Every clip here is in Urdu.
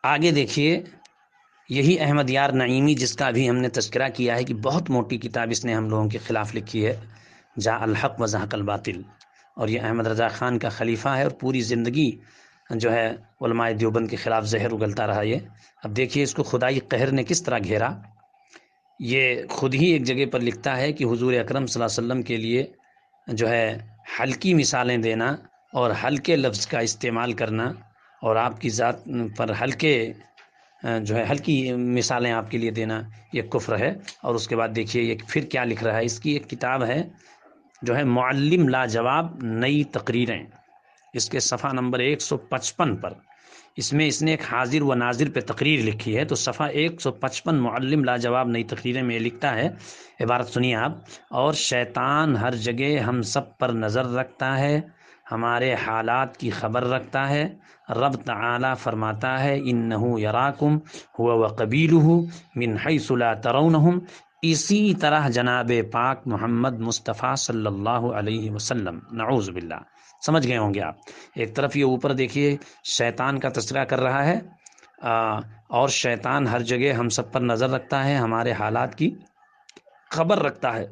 آگے دیکھیے، یہی احمد یار نعیمی جس کا ابھی ہم نے تذکرہ کیا ہے کہ بہت موٹی کتاب اس نے ہم لوگوں کے خلاف لکھی ہے، جاء الحق و زہق الباطل، اور یہ احمد رضا خان کا خلیفہ ہے اور پوری زندگی جو ہے علماء دیوبند کے خلاف زہر اگلتا رہا یہ۔ اب دیکھیے اس کو خدائی قہر نے کس طرح گھیرا۔ یہ خود ہی ایک جگہ پر لکھتا ہے کہ حضور اکرم صلی اللہ علیہ وسلم کے لیے جو ہے ہلکی مثالیں دینا اور ہلکے لفظ کا استعمال کرنا اور آپ کی ذات پر ہلکے جو ہے ہلکی مثالیں آپ کے لیے دینا یہ کفر ہے۔ اور اس کے بعد دیکھیے یہ پھر کیا لکھ رہا ہے، اس کی ایک کتاب ہے جو ہے معلم لاجواب نئی تقریریں، اس کے صفحہ نمبر 155 پر اس میں اس نے ایک حاضر و ناظر پہ تقریر لکھی ہے۔ تو صفحہ 155 معلم لاجواب نئی تقریریں میں لکھتا ہے، عبارت سنیے آپ: اور شیطان ہر جگہ ہم سب پر نظر رکھتا ہے، ہمارے حالات کی خبر رکھتا ہے۔ رب تعالی فرماتا ہے انہ یراکم هو وقبیلہ من حیث لا ترونہم۔ اسی طرح جناب پاک محمد مصطفیٰ صلی اللہ علیہ وسلم، نعوذ باللہ، سمجھ گئے ہوں گے آپ۔ ایک طرف یہ اوپر دیکھیے شیطان کا تذکرہ کر رہا ہے، اور شیطان ہر جگہ ہم سب پر نظر رکھتا ہے، ہمارے حالات کی خبر رکھتا ہے۔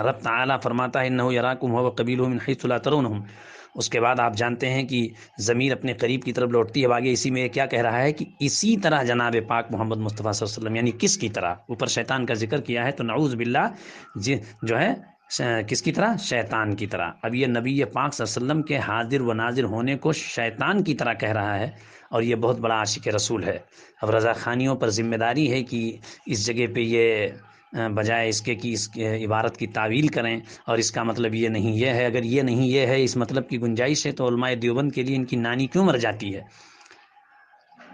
رب تعالیٰ فرماتا ہے انہ یراکم هو وقبیلہ من حیث لا ترونہم۔ اس کے بعد آپ جانتے ہیں کہ ضمیر اپنے قریب کی طرف لوٹتی ہے، آگے اسی میں کیا کہہ رہا ہے کہ اسی طرح جناب پاک محمد مصطفیٰ صلی اللہ علیہ وسلم، یعنی کس کی طرح؟ اوپر شیطان کا ذکر کیا ہے، تو نعوذ باللہ جو ہے کس کی طرح؟ شیطان کی طرح۔ اب یہ نبی پاک صلی اللہ علیہ وسلم کے حاضر و ناظر ہونے کو شیطان کی طرح کہہ رہا ہے، اور یہ بہت بڑا عاشق رسول ہے۔ اب رضا خانیوں پر ذمہ داری ہے کہ اس جگہ پہ یہ بجائے اس کے کہ اس عبارت کی تعویل کریں اور اس کا مطلب یہ نہیں یہ ہے، اگر یہ نہیں یہ ہے اس مطلب کی گنجائش ہے تو علماء دیوبند کے لیے ان کی نانی کیوں مر جاتی ہے؟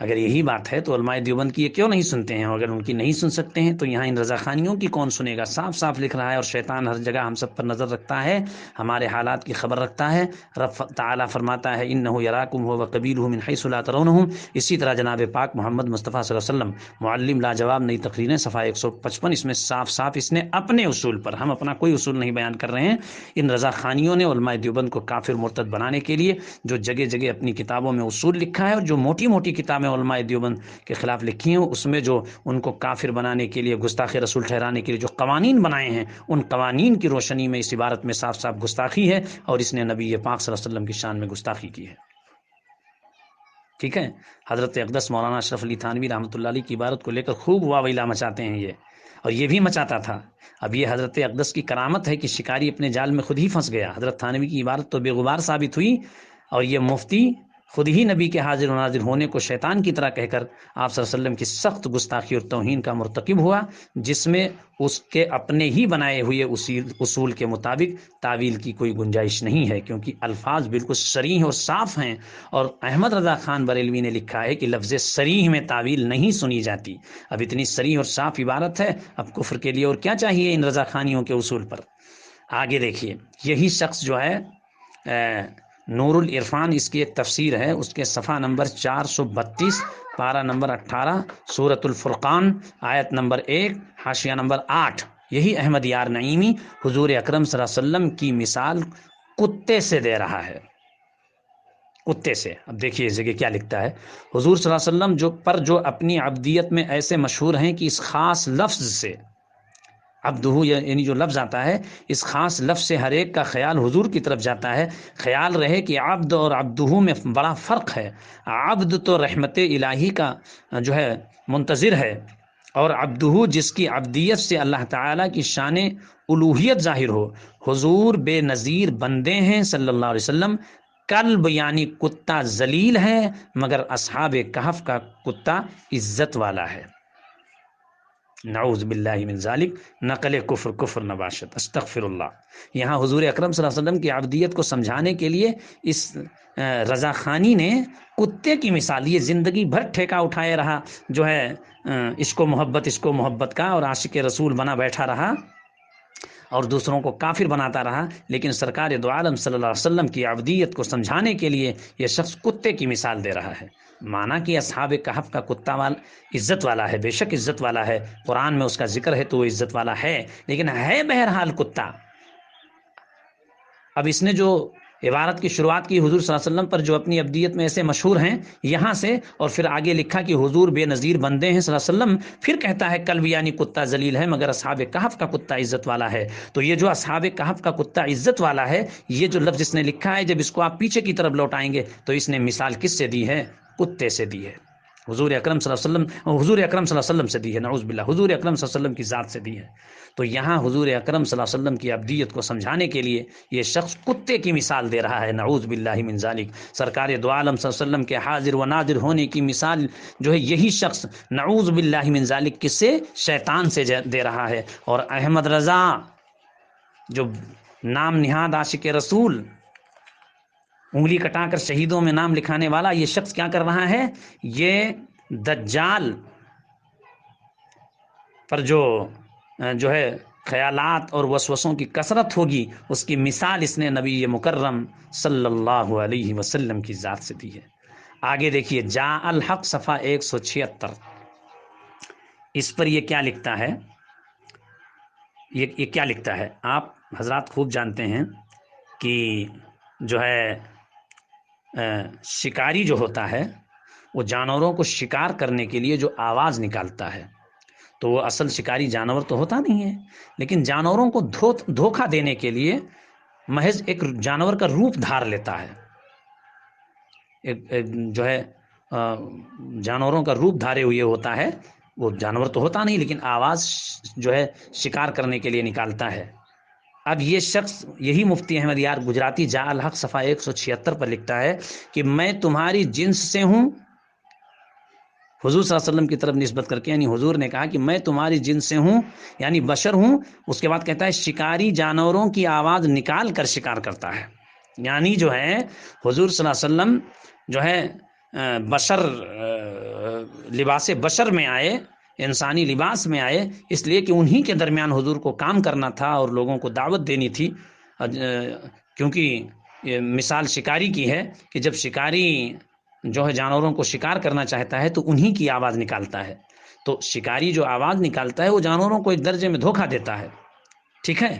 اگر یہی بات ہے تو علماء دیوبند کی یہ کیوں نہیں سنتے ہیں؟ اگر ان کی نہیں سن سکتے ہیں تو یہاں ان رضا خانیوں کی کون سنے گا؟ صاف صاف لکھ رہا ہے اور شیطان ہر جگہ ہم سب پر نظر رکھتا ہے، ہمارے حالات کی خبر رکھتا ہے۔ رب تعالیٰ فرماتا ہے انہ یراکم هو وقبیلہ من حیث لا ترونہم۔ اسی طرح جناب پاک محمد مصطفیٰ صلی اللہ علیہ وسلم، معلم لاجواب نئی تقریریں، صفحہ 155، اس میں صاف صاف اس نے اپنے اصول پر، ہم اپنا کوئی اصول نہیں بیان کر رہے ہیں، ان رضا خانیوں نے علماء دیوبند کو کافر مرتد بنانے کے لیے جو جگہ جگہ اپنی کتابوں میں اصول لکھا ہے، اور جو موٹی موٹی کتابیں علماء دیوبند کے خلاف لکھی ہیں اس میں جو ان کو کافر بنانے کے لیے، گستاخ رسول ٹھہرانے کے لیے جو قوانین بنائے ہیں، ان قوانین کی روشنی میں اس عبارت میں صاف صاف گستاخی ہے، اور اس نے نبی پاک صلی اللہ علیہ وسلم کی شان میں گستاخی کی ہے۔ ٹھیک ہے، حضرت اقدس مولانا اشرف علی تھانوی رحمۃ اللہ علیہ کی عبارت کو لے کر خوب واویلا مچاتے ہیں یہ، اور یہ بھی مچاتا تھا۔ اب یہ حضرت اقدس کی کرامت ہے کہ شکاری اپنے جال میں خود ہی پھنس گیا۔ حضرت تھانوی کی عبارت تو بے غبار ثابت ہوئی، اور یہ مفتی خود ہی نبی کے حاضر و ناظر ہونے کو شیطان کی طرح کہہ کر آپ صلی اللہ علیہ وسلم کی سخت گستاخی اور توہین کا مرتکب ہوا، جس میں اس کے اپنے ہی بنائے ہوئے اصول کے مطابق تعویل کی کوئی گنجائش نہیں ہے، کیونکہ الفاظ بالکل صریح اور صاف ہیں، اور احمد رضا خان بریلوی نے لکھا ہے کہ لفظ صریح میں تعویل نہیں سنی جاتی۔ اب اتنی صریح اور صاف عبارت ہے، اب کفر کے لیے اور کیا چاہیے ان رضا خانیوں کے اصول پر؟ آگے دیکھیے، یہی شخص جو ہے نور العرفان، اس کی ایک تفسیر ہے، اس کے صفحہ نمبر 432، پارہ نمبر 18، سورۃ الفرقان، آیت نمبر 1، حاشیہ نمبر 8، یہی احمد یار نعیمی حضور اکرم صلی اللہ علیہ وسلم کی مثال کتے سے دے رہا ہے، کتے سے۔ اب دیکھیے اس جگہ کیا لکھتا ہے، حضور صلی اللہ علیہ وسلم جو اپنی عبدیت میں ایسے مشہور ہیں کہ اس خاص لفظ سے، عبدہ یعنی جو لفظ آتا ہے، اس خاص لفظ سے ہر ایک کا خیال حضور کی طرف جاتا ہے۔ خیال رہے کہ عبد اور عبدہ میں بڑا فرق ہے۔ عبد تو رحمت الہی کا جو ہے منتظر ہے، اور عبدہ جس کی عبدیت سے اللہ تعالیٰ کی شان الوہیت ظاہر ہو۔ حضور بے نظیر بندے ہیں صلی اللہ علیہ وسلم، کلب یعنی کتا ذلیل ہے، مگر اصحاب کہف کا کتا عزت والا ہے۔ نعوذ باللہ من ذالک، نقل کفر نباشت، استغفر اللہ۔ یہاں حضور اکرم صلی اللہ علیہ وسلم کی عبدیت کو سمجھانے کے لیے اس رضا خانی نے کتے کی مثال، یہ زندگی بھر ٹھیکہ اٹھائے رہا جو ہے عشق و محبت کا، اور عاشق رسول بنا بیٹھا رہا اور دوسروں کو کافر بناتا رہا، لیکن سرکار دو عالم صلی اللہ علیہ وسلم کی عبدیت کو سمجھانے کے لیے یہ شخص کتے کی مثال دے رہا ہے۔ مانا کہ اصحاب کہف کا کتا عزت والا ہے، بے شک عزت والا ہے، قرآن میں اس کا ذکر ہے تو وہ عزت والا ہے، لیکن ہے بہرحال کتا۔ اب اس نے جو عبارت کی شروعات کی حضور صلی اللہ علیہ وسلم پر جو اپنی ابدیت میں ایسے مشہور ہیں یہاں سے، اور پھر آگے لکھا کہ حضور بے نظیر بندے ہیں صلی اللہ علیہ وسلم. پھر کہتا ہے کلب یعنی کتا ذلیل ہے مگر اصحاب کہف کا کتا عزت والا ہے. تو یہ جو اصحاب کہف کا کتا عزت والا ہے، یہ جو لفظ اس نے لکھا ہے، جب اس کو آپ پیچھے کی طرف لوٹائیں گے تو اس نے مثال کس سے دی ہے؟ کتے سے دی ہے. حضور اکرم صلی اللہ علیہ وسلم، حضور اکرم صلی اللہ علیہ وسلم سے دی ہے، نعوذ باللہ، حضور اکرم صلی اللہ علیہ وسلم کی ذات سے دی ہے. تو یہاں حضور اکرم صلی اللہ علیہ وسلم کی ابدیت کو سمجھانے کے لیے یہ شخص کتے کی مثال دے رہا ہے، نعوذ باللہ من ذالک. سرکار دو عالم صلی اللہ علیہ وسلم کے حاضر و ناظر ہونے کی مثال جو ہے یہی شخص نعوذ باللہ من ذالک کس سے؟ شیطان سے دے رہا ہے. اور احمد رضا جو نام نہاد عاشق رسول، انگلی کٹا کر شہیدوں میں نام لکھانے والا، یہ شخص کیا کر رہا ہے؟ یہ دجال پر جو ہے خیالات اور وسوسوں کی کثرت ہوگی، اس کی مثال اس نے نبی مکرم صلی اللہ علیہ وسلم کی ذات سے دی ہے. آگے دیکھیے جاء الحق صفحہ 176، اس پر یہ کیا لکھتا ہے؟ یہ کیا لکھتا ہے؟ آپ حضرات خوب جانتے ہیں کہ جو ہے شکاری جو ہوتا ہے وہ جانوروں کو شکار کرنے کے لیے جو آواز نکالتا ہے، تو وہ اصل شکاری جانور تو ہوتا نہیں ہے، لیکن جانوروں کو دھوکہ دینے کے لیے محض ایک جانور کا روپ دھار لیتا ہے. ایک جو ہے جانوروں کا روپ دھارے ہوئے ہوتا ہے، وہ جانور تو ہوتا نہیں لیکن آواز جو ہے شکار کرنے کے لیے نکالتا ہے. اب یہ شخص، یہی مفتی احمد یار گجراتی جاء الحق صفحہ 176 پر لکھتا ہے کہ میں تمہاری جنس سے ہوں، حضور صلی اللہ علیہ وسلم کی طرف نسبت کر کے، یعنی حضور نے کہا کہ میں تمہاری جنس سے ہوں، یعنی بشر ہوں. اس کے بعد کہتا ہے شکاری جانوروں کی آواز نکال کر شکار کرتا ہے. یعنی جو ہے حضور صلی اللہ علیہ وسلم جو ہے بشر، لباس بشر میں آئے، انسانی لباس میں آئے، اس لیے کہ انہی کے درمیان حضور کو کام کرنا تھا اور لوگوں کو دعوت دینی تھی. کیونکہ یہ مثال شکاری کی ہے کہ جب شکاری جو ہے جانوروں کو شکار کرنا چاہتا ہے تو انہی کی آواز نکالتا ہے. تو شکاری جو آواز نکالتا ہے وہ جانوروں کو ایک درجے میں دھوکہ دیتا ہے، ٹھیک ہے.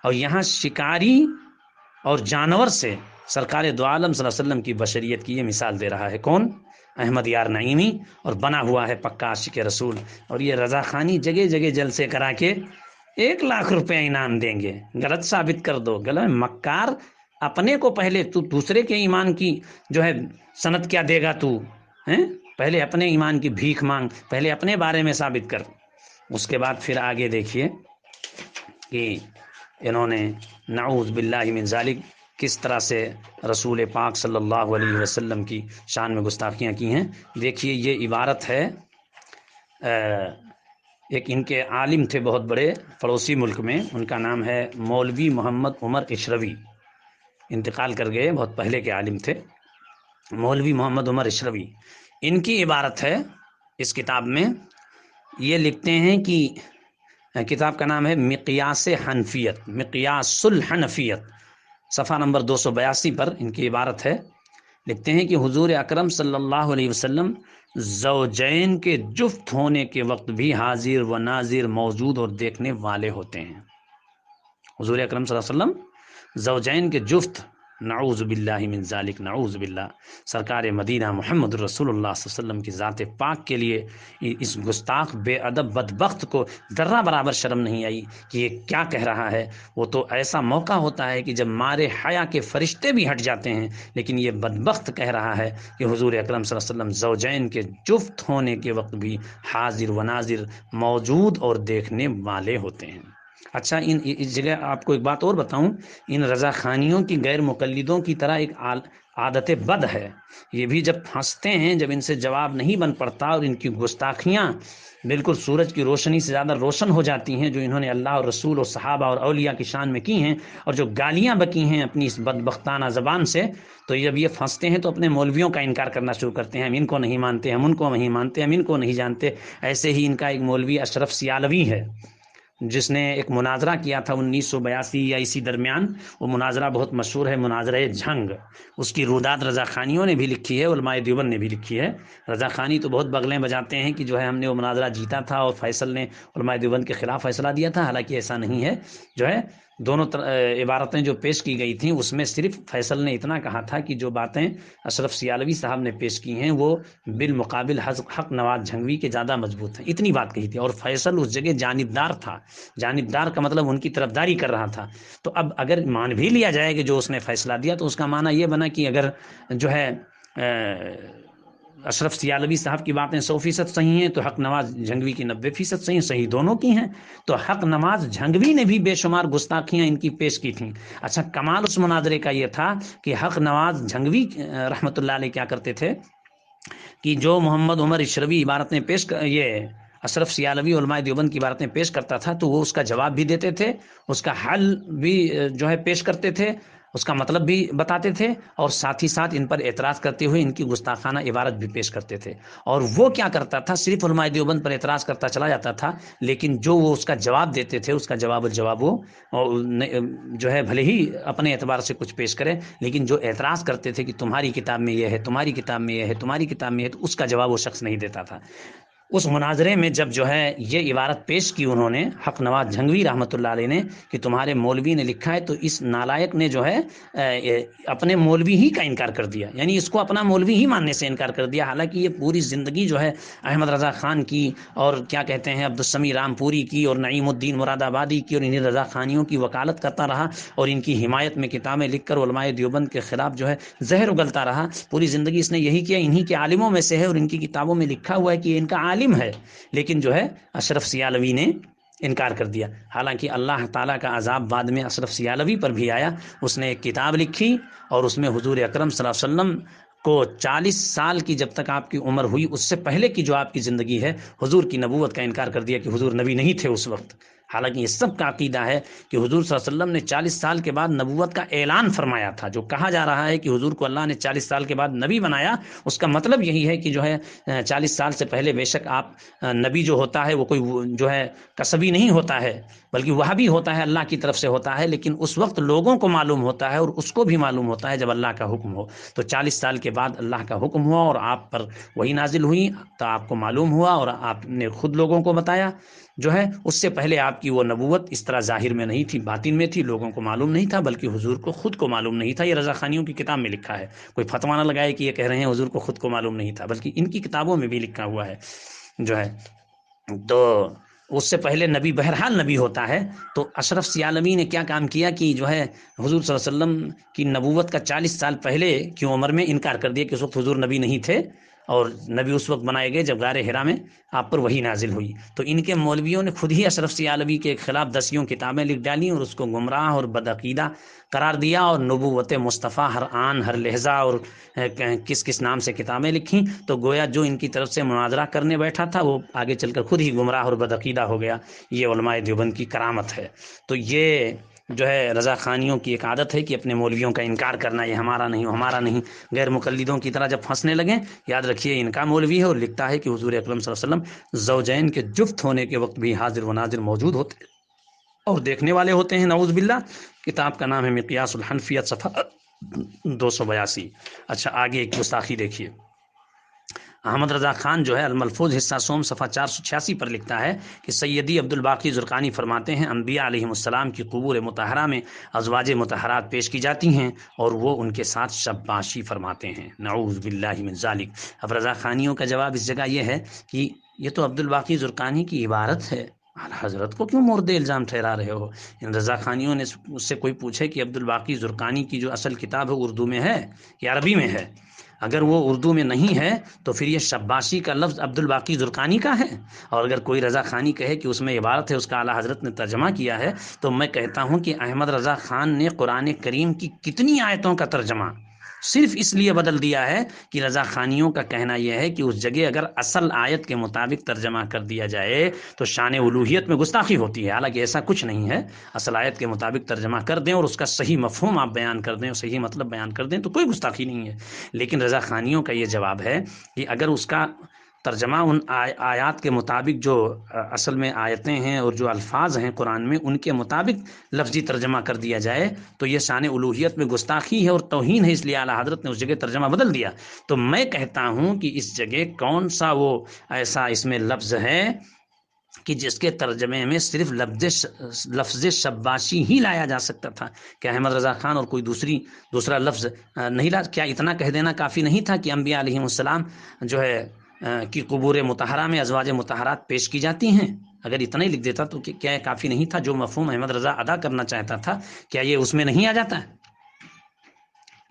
اور یہاں شکاری اور جانور سے سرکار دو عالم صلی اللہ علیہ وسلم کی بشریت کی یہ مثال دے رہا ہے. کون؟ احمد یار نعیمی، اور بنا ہوا ہے پکا عاشق رسول. اور یہ رضا خانی جگہ جگہ جلسے کرا کے 1 لاکھ روپے انعام دیں گے. غلط ثابت کر دو، غلط مکار. اپنے کو پہلے تو دوسرے کے ایمان کی جو ہے سند کیا دے گا تو ہیں؟ پہلے اپنے ایمان کی بھیک مانگ، پہلے اپنے بارے میں ثابت کر. اس کے بعد پھر آگے دیکھیے کہ انہوں نے نعوذ باللہ من ذالک کس طرح سے رسول پاک صلی اللہ علیہ وسلم کی شان میں گستاخیاں کی ہیں. دیکھیے یہ عبارت ہے، ایک ان کے عالم تھے بہت بڑے پڑوسی ملک میں، ان کا نام ہے مولوی محمد عمر اشروی، انتقال کر گئے، بہت پہلے کے عالم تھے مولوی محمد عمر اشروی. ان کی عبارت ہے اس کتاب میں، یہ لکھتے ہیں کہ کتاب کا نام ہے مقیاس حنفیت، مقیاس الحنفیت، صفحہ نمبر 282 پر ان کی عبارت ہے. لکھتے ہیں کہ حضور اکرم صلی اللہ علیہ وسلم زوجین کے جفت ہونے کے وقت بھی حاضر و ناظر، موجود اور دیکھنے والے ہوتے ہیں. حضور اکرم صلی اللہ علیہ وسلم زوجین کے جفت، نعوذ باللہ من ذالک، نعوذ باللہ. سرکار مدینہ محمد رسول اللہ صلی اللہ علیہ وسلم کی ذات پاک کے لیے اس گستاخ بے ادب بدبخت کو ذرہ برابر شرم نہیں آئی کہ یہ کیا کہہ رہا ہے. وہ تو ایسا موقع ہوتا ہے کہ جب مارے حیا کے فرشتے بھی ہٹ جاتے ہیں، لیکن یہ بدبخت کہہ رہا ہے کہ حضور اکرم صلی اللہ علیہ وسلم زوجین کے جفت ہونے کے وقت بھی حاضر و ناظر، موجود اور دیکھنے والے ہوتے ہیں. اچھا، اس جگہ آپ کو ایک بات اور بتاؤں، ان رضا خانیوں کی غیر مقلدوں کی طرح ایک عادت بد ہے. یہ بھی جب پھنستے ہیں، جب ان سے جواب نہیں بن پڑتا اور ان کی گستاخیاں بالکل سورج کی روشنی سے زیادہ روشن ہو جاتی ہیں جو انہوں نے اللہ اور رسول اور صحابہ اور اولیاء کی شان میں کی ہیں، اور جو گالیاں بکی ہیں اپنی اس بدبختانہ زبان سے، تو جب یہ پھنستے ہیں تو اپنے مولویوں کا انکار کرنا شروع کرتے ہیں. ہم ان کو نہیں مانتے، ہم ان کو نہیں مانتے، ہم ان کو نہیں جانتے. ایسے ہی ان کا ایک مولوی اشرف سیالوی ہے جس نے ایک مناظرہ کیا تھا 1982 یا اسی درمیان. وہ مناظرہ بہت مشہور ہے، مناظرہ جھنگ. اس کی روداد رضا خانیوں نے بھی لکھی ہے، علماء دیوبند نے بھی لکھی ہے. رضا خانی تو بہت بغلیں بجاتے ہیں کہ جو ہے ہم نے وہ مناظرہ جیتا تھا اور فیصل نے علماء دیوبند کے خلاف فیصلہ دیا تھا، حالانکہ ایسا نہیں ہے. جو ہے دونوں عبارتیں جو پیش کی گئی تھیں اس میں صرف فیصل نے اتنا کہا تھا کہ جو باتیں اشرف سیالوی صاحب نے پیش کی ہیں وہ بالمقابل حق نواز جھنگوی کے زیادہ مضبوط ہیں، اتنی بات کہی تھی۔ اور فیصل اس جگہ جانبدار تھا، جانبدار کا مطلب ان کی طرفداری کر رہا تھا۔ تو اب اگر مان بھی لیا جائے کہ جو اس نے فیصلہ دیا تو اس کا معنی یہ بنا کہ اگر جو ہے اشرف سیالوی صاحب کی باتیں 100% صحیح ہیں تو حق نواز جھنگوی کی 90% صحیح، صحیح دونوں کی ہیں۔ تو حق نواز جھنگوی نے بھی بے شمار گستاخیاں ان کی پیش کی تھیں۔ اچھا، کمال اس مناظرے کا یہ تھا کہ حق نواز جھنگوی رحمۃ اللہ علیہ کیا کرتے تھے کہ جو محمد عمر اشروی عبارتیں یہ اشرف سیالوی علماء دیوبند کی عبارتیں پیش کرتا تھا تو وہ اس کا جواب بھی دیتے تھے، اس کا حل بھی جو ہے پیش کرتے تھے، اس کا مطلب بھی بتاتے تھے، اور ساتھ ہی ساتھ ان پر اعتراض کرتے ہوئے ان کی گستاخانہ عبارت بھی پیش کرتے تھے۔ اور وہ کیا کرتا تھا، صرف علماء دیوبند پر اعتراض کرتا چلا جاتا تھا، لیکن جو وہ اس کا جواب دیتے تھے، اس کا جواب وہ جو ہے بھلے ہی اپنے اعتبار سے کچھ پیش کرے، لیکن جو اعتراض کرتے تھے کہ تمہاری کتاب میں یہ ہے، تمہاری کتاب میں یہ ہے، تمہاری کتاب میں یہ ہے، تو اس کا جواب وہ شخص نہیں دیتا تھا۔ اس مناظرے میں جب جو ہے یہ عبارت پیش کی انہوں نے حق نواز جھنگوی رحمۃ اللہ علیہ نے کہ تمہارے مولوی نے لکھا ہے، تو اس نالائق نے جو ہے اپنے مولوی ہی کا انکار کر دیا، یعنی اس کو اپنا مولوی ہی ماننے سے انکار کر دیا، حالانکہ یہ پوری زندگی جو ہے احمد رضا خان کی اور کیا کہتے ہیں عبدالسمیع رامپوری کی اور نعیم الدین مراد آبادی کی اور انہیں رضا خانیوں کی وکالت کرتا رہا، اور ان کی حمایت میں کتابیں لکھ کر علماء دیوبند کے خلاف جو ہے زہر اگلتا رہا۔ پوری زندگی اس نے یہی کیا، انہی کے عالموں میں سے ہے، اور ان کی کتابوں میں لکھا ہوا ہے کہ یہ ان کا عالم ہے، لیکن جو ہے اشرف سیالوی نے انکار کر دیا۔ حالانکہ اللہ تعالیٰ کا عذاب بعد میں اشرف سیالوی پر بھی آیا، اس نے ایک کتاب لکھی اور اس میں حضور اکرم صلی اللہ علیہ وسلم کو 40 سال کی جب تک آپ کی عمر ہوئی اس سے پہلے کی جو آپ کی زندگی ہے حضور کی نبوت کا انکار کر دیا کہ حضور نبی نہیں تھے اس وقت۔ حالانکہ یہ سب کا عقیدہ ہے کہ حضور صلی اللہ علیہ وسلم نے 40 سال کے بعد نبوت کا اعلان فرمایا تھا۔ جو کہا جا رہا ہے کہ حضور کو اللہ نے 40 سال کے بعد نبی بنایا، اس کا مطلب یہی ہے کہ جو ہے 40 سال سے پہلے بے شک آپ نبی جو ہوتا ہے وہ کوئی جو ہے کسبی نہیں ہوتا ہے، بلکہ وہ بھی ہوتا ہے اللہ کی طرف سے ہوتا ہے، لیکن اس وقت لوگوں کو معلوم ہوتا ہے اور اس کو بھی معلوم ہوتا ہے جب اللہ کا حکم ہو۔ تو 40 سال کے بعد اللہ کا حکم ہوا اور آپ پر وہی نازل ہوئی تو آپ کو معلوم ہوا اور آپ نے خود لوگوں کو بتایا۔ جو ہے اس سے پہلے آپ کی وہ نبوت اس طرح ظاہر میں نہیں تھی، باطن میں تھی، لوگوں کو معلوم نہیں تھا، بلکہ حضور کو خود کو معلوم نہیں تھا۔ یہ رضا خانیوں کی کتاب میں لکھا ہے، کوئی فتویٰ نہ لگائے کہ یہ کہہ رہے ہیں حضور کو خود کو معلوم نہیں تھا، بلکہ ان کی کتابوں میں بھی لکھا ہوا ہے جو ہے۔ تو اس سے پہلے نبی بہرحال نبی ہوتا ہے۔ تو اشرف سیالوی نے کیا کام کیا کہ جو ہے حضور صلی اللہ علیہ وسلم کی نبوت کا 40 سال پہلے کی عمر میں انکار کر دیا کہ اس وقت حضور نبی نہیں تھے، اور نبی اس وقت بنائے گئے جب غار حرا میں آپ پر وہی نازل ہوئی۔ تو ان کے مولویوں نے خود ہی اشرف سیالوی کے خلاف 10 کتابیں لکھ ڈالیں اور اس کو گمراہ اور بدعقیدہ قرار دیا، اور نبوت مصطفیٰ ہر آن ہر لہجہ اور کس کس نام سے کتابیں لکھیں۔ تو گویا جو ان کی طرف سے مناظرہ کرنے بیٹھا تھا وہ آگے چل کر خود ہی گمراہ اور بدعقیدہ ہو گیا۔ یہ علماء دیوبند کی کرامت ہے۔ تو یہ جو ہے رضا خانیوں کی ایک عادت ہے کہ اپنے مولویوں کا انکار کرنا، یہ ہمارا نہیں، ہمارا نہیں، غیر مقلدوں کی طرح جب پھنسنے لگیں یاد رکھیے ان کا مولوی ہے، اور لکھتا ہے کہ حضور اکرم صلی اللہ علیہ وسلم زوجین کے جفت ہونے کے وقت بھی حاضر و ناظر موجود ہوتے اور دیکھنے والے ہوتے ہیں، نعوذ باللہ۔ کتاب کا نام ہے مقیاس الحنفیت، صفحہ 282۔ اچھا، آگے ایک گستاخی دیکھیے۔ احمد رضا خان جو ہے الملفوظ حصہ سوم صفحہ 486 پر لکھتا ہے کہ سیدی عبدالباقی زرقانی فرماتے ہیں انبیاء علیہم السلام کی قبور مطہرہ میں ازواج مطہرات پیش کی جاتی ہیں اور وہ ان کے ساتھ شباشی فرماتے ہیں، نعوذ باللہ من ذالک۔ اب رضا خانیوں کا جواب اس جگہ یہ ہے کہ یہ تو عبدالباقی زرقانی کی عبارت ہے، حضرت کو کیوں مورد الزام ٹھہرا رہے ہو؟ ان رضا خانیوں نے اس سے کوئی پوچھے کہ عبدالباقی زرقانی کی جو اصل کتاب ہے اردو میں ہے یا عربی میں ہے؟ اگر وہ اردو میں نہیں ہے تو پھر یہ شباشی کا لفظ عبدالباقی زرقانی کا ہے، اور اگر کوئی رضا خانی کہے کہ اس میں عبارت ہے اس کا اعلیٰ حضرت نے ترجمہ کیا ہے، تو میں کہتا ہوں کہ احمد رضا خان نے قرآن کریم کی کتنی آیتوں کا ترجمہ صرف اس لیے بدل دیا ہے کہ رضا خانیوں کا کہنا یہ ہے کہ اس جگہ اگر اصل آیت کے مطابق ترجمہ کر دیا جائے تو شان الوہیت میں گستاخی ہوتی ہے، حالانکہ ایسا کچھ نہیں ہے۔ اصل آیت کے مطابق ترجمہ کر دیں اور اس کا صحیح مفہوم آپ بیان کر دیں اور صحیح مطلب بیان کر دیں تو کوئی گستاخی نہیں ہے۔ لیکن رضا خانیوں کا یہ جواب ہے کہ اگر اس کا ترجمہ ان آیات کے مطابق جو اصل میں آیتیں ہیں اور جو الفاظ ہیں قرآن میں ان کے مطابق لفظی ترجمہ کر دیا جائے تو یہ شان الوہیت میں گستاخی ہے اور توہین ہے، اس لیے اعلیٰ حضرت نے اس جگہ ترجمہ بدل دیا۔ تو میں کہتا ہوں کہ اس جگہ کون سا وہ ایسا اس میں لفظ ہے کہ جس کے ترجمے میں صرف لفظ شباشی ہی لایا جا سکتا تھا، کہ احمد رضا خان اور کوئی دوسرا لفظ نہیں لا، کیا اتنا کہہ دینا کافی نہیں تھا کہ انبیاء علیہ السلام جو ہے کی قبور مطہرہ میں ازواج مطہرات پیش کی جاتی ہیں؟ اگر اتنا ہی لکھ دیتا تو کیا یہ کافی نہیں تھا؟ جو مفہوم احمد رضا ادا کرنا چاہتا تھا کیا یہ اس میں نہیں آ جاتا؟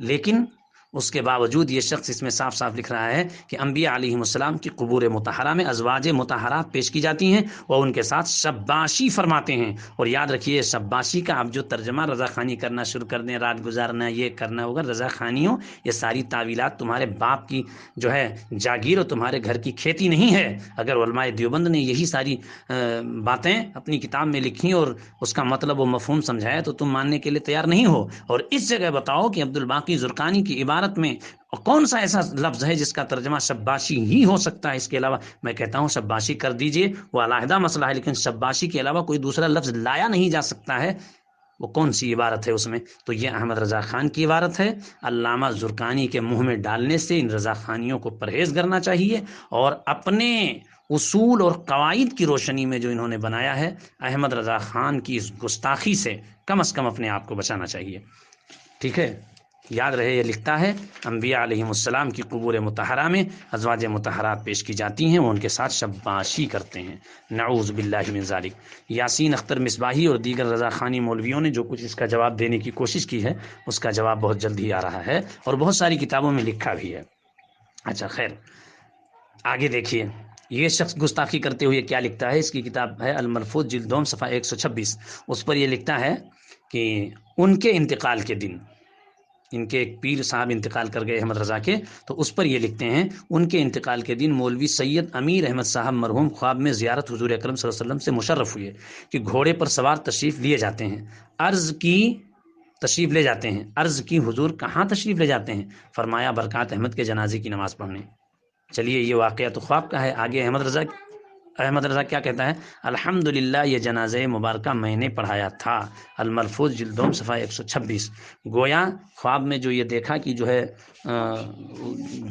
لیکن اس کے باوجود یہ شخص اس میں صاف صاف لکھ رہا ہے کہ انبیاء علیہ السلام کی قبور مطہرہ میں ازواج مطہرات پیش کی جاتی ہیں اور ان کے ساتھ شباشی فرماتے ہیں۔ اور یاد رکھیے شباشی کا آپ جو ترجمہ رضا خانی کرنا شروع کر دیں، رات گزارنا، یہ کرنا ہوگا، رضا خانیوں یہ ساری تعویلات تمہارے باپ کی جو ہے جاگیر اور تمہارے گھر کی کھیتی نہیں ہے۔ اگر علماء دیوبند نے یہی ساری باتیں اپنی کتاب میں لکھی اور اس کا مطلب و مفہوم سمجھایا تو تم ماننے کے لیے تیار نہیں ہو۔ اور اس جگہ بتاؤ کہ عبد الباقی زرقانی کی عبارت میں کون سا ایسا لفظ ہے جس کا ترجمہ شباشی ہی ہو سکتا ہے؟ اس کے علاوہ میں کہتا ہوں شباشی کر دیجئے، وہ علیحدہ مسئلہ ہے، لیکن شباشی کے علاوہ کوئی دوسرا لفظ لایا نہیں جا سکتا ہے۔ وہ کون سی عبارت ہے اس میں؟ تو یہ احمد رضا خان کی عبارت ہے۔ علامہ زرقانی کے منہ میں ڈالنے سے ان رضا خانیوں کو پرہیز کرنا چاہیے، اور اپنے اصول اور قواعد کی روشنی میں جو انہوں نے بنایا ہے، احمد رضا خان کی اس گستاخی سے کم از کم اپنے آپ کو بچانا چاہیے۔ ٹھیک ہے، یاد رہے یہ لکھتا ہے انبیاء علیہ السلام کی قبور مطہرہ میں ازواج مطہرات پیش کی جاتی ہیں، وہ ان کے ساتھ شباشی کرتے ہیں، نعوذ باللہ من ذالک۔ یاسین اختر مصباحی اور دیگر رضا خانی مولویوں نے جو کچھ اس کا جواب دینے کی کوشش کی ہے، اس کا جواب بہت جلد ہی آ رہا ہے اور بہت ساری کتابوں میں لکھا بھی ہے۔ اچھا خیر، آگے دیکھیے یہ شخص گستاخی کرتے ہوئے کیا لکھتا ہے۔ اس کی کتاب ہے الملفوظ جلد دوم صفحہ 126، اس پر یہ لکھتا ہے کہ ان کے انتقال کے دن، ان کے ایک پیر صاحب انتقال کر گئے احمد رضا کے، تو اس پر یہ لکھتے ہیں ان کے انتقال کے دن مولوی سید امیر احمد صاحب مرحوم خواب میں زیارت حضور اکرم صلی اللہ علیہ وسلم سے مشرف ہوئے کہ گھوڑے پر سوار تشریف لیے جاتے ہیں۔ عرض کی حضور کہاں تشریف لے جاتے ہیں؟ فرمایا برکات احمد کے جنازے کی نماز پڑھنے۔ چلیے یہ واقعہ تو خواب کا ہے، آگے احمد رضا کیا کہتا ہے؟ الحمدللہ یہ جنازہ مبارکہ میں نے پڑھایا تھا، الملفوظ جلد دوم صفحہ 126۔ گویا خواب میں جو یہ دیکھا کہ جو ہے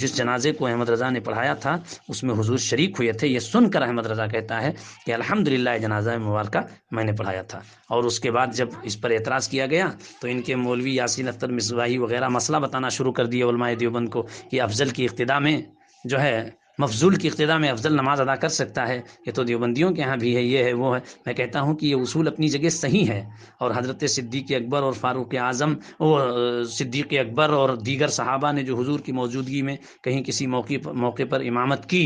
جس جنازے کو احمد رضا نے پڑھایا تھا اس میں حضور شریک ہوئے تھے، یہ سن کر احمد رضا کہتا ہے کہ الحمدللہ یہ جنازہ مبارکہ میں نے پڑھایا تھا۔ اور اس کے بعد جب اس پر اعتراض کیا گیا تو ان کے مولوی یاسین اختر مصباحی وغیرہ مسئلہ بتانا شروع کر دیے علماء دیوبند کو کہ افضل کی اقتداء میں جو ہے مفضول کی اقتداء میں افضل نماز ادا کر سکتا ہے، یہ تو دیوبندیوں کے ہاں بھی ہے، یہ ہے وہ ہے۔ میں کہتا ہوں کہ یہ اصول اپنی جگہ صحیح ہے، اور حضرت صدیق اکبر اور فاروق اعظم اور صدیق اکبر اور دیگر صحابہ نے جو حضور کی موجودگی میں کہیں کسی موقع پر امامت کی،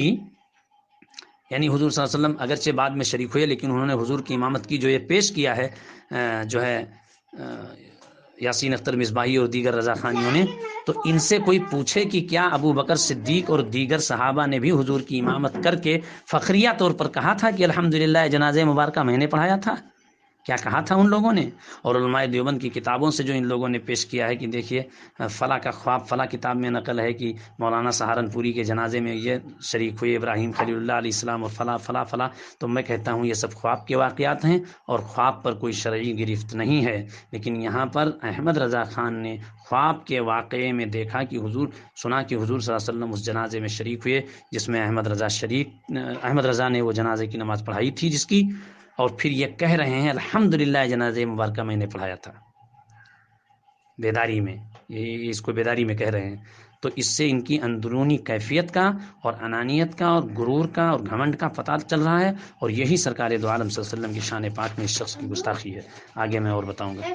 یعنی حضور صلی اللہ علیہ وسلم اگرچہ بعد میں شریک ہوئے لیکن انہوں نے حضور کی امامت کی، جو یہ پیش کیا ہے جو ہے یاسین اختر مصباحی اور دیگر رضا خانیوں نے، تو ان سے کوئی پوچھے کہ کیا ابو بکر صدیق اور دیگر صحابہ نے بھی حضور کی امامت کر کے فخریہ طور پر کہا تھا کہ الحمدللہ جنازہ مبارکہ میں نے پڑھایا تھا؟ کیا کہا تھا ان لوگوں نے؟ اور علماء دیوبند کی کتابوں سے جو ان لوگوں نے پیش کیا ہے کہ دیکھیے فلاں کا خواب فلاں کتاب میں نقل ہے کہ مولانا سہارنپوری کے جنازے میں یہ شریک ہوئے ابراہیم خلیل اللہ علیہ السلام اور فلاں فلاں فلاں، تو میں کہتا ہوں یہ سب خواب کے واقعات ہیں اور خواب پر کوئی شرعی گرفت نہیں ہے۔ لیکن یہاں پر احمد رضا خان نے خواب کے واقعے میں دیکھا کہ سنا کہ حضور صلی اللہ علیہ وسلم اس جنازے میں شریک ہوئے جس میں احمد رضا نے وہ جنازے کی نماز پڑھائی تھی جس کی، اور پھر یہ کہہ رہے ہیں الحمدللہ جنازہ مبارکہ میں نے پڑھایا تھا بیداری میں، یہ اس کو بیداری میں کہہ رہے ہیں۔ تو اس سے ان کی اندرونی کیفیت کا اور انانیت کا اور غرور کا اور گھمنڈ کا پتہ چل رہا ہے، اور یہی سرکار دو عالم صلی اللہ علیہ وسلم کی شان پاک میں اس شخص کی گستاخی ہے۔ آگے میں اور بتاؤں گا۔